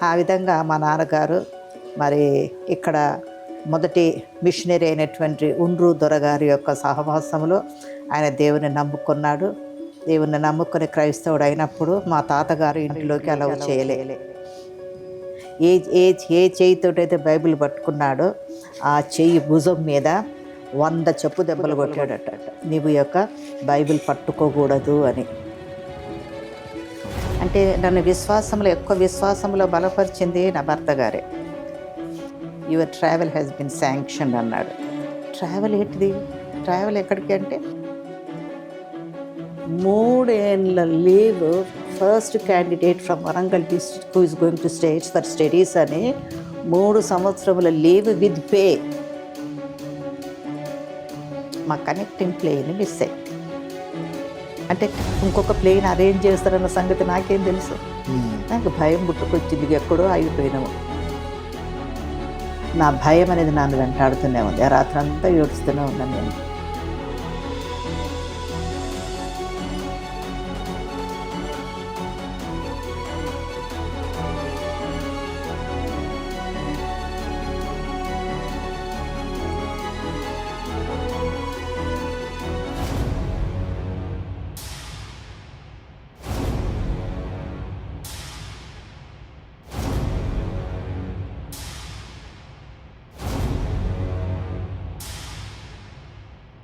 ఆ విధంగా మా నాన్నగారు మరి ఇక్కడ మొదటి మిషనరీ అయినటువంటి ఉండ్రు దొరగారి యొక్క సహవాసంలో ఆయన దేవుని నమ్ముకున్నాడు. దేవుని నమ్ముకుని క్రైస్తవుడు అయినప్పుడు మా తాతగారు ఇంటిలోకి అలౌ చేయలే. ఏ ఏ ఏ చేయితోటైతే బైబిల్ పట్టుకున్నాడో ఆ చెయ్యి భుజం మీద 100 చెప్పు దెబ్బలు కొట్టాడట. నీవు యొక్క బైబిల్ పట్టుకోకూడదు అని. అంటే నన్ను ఎక్కువ విశ్వాసంలో బలపరిచింది నా భర్త గారే. Your travel has been sanction అన్నాడు. ట్రావెల్ ఏంటిది? ట్రావెల్ ఎక్కడికి అంటే 3 ఏళ్ళ leave, first candidate from Warangal district who is going to states for studies అని 3 సంవత్సరముల లీవ్ విత్ పే. మా కనెక్టింగ్ ప్లేన్ మిస్ అయ్యి, అంటే ఇంకొక ప్లేన్ అరేంజ్ చేస్తారన్న సంగతి నాకేం తెలుసు. నాకు భయం పుట్టుకొచ్చింది, ఎక్కడో ఆగిపోయినాము. నా భయం అనేది నన్ను వెంటాడుతూనే ఉంది. ఆ రాత్రి అంతా ఏడుస్తూనే ఉన్నాను నేను.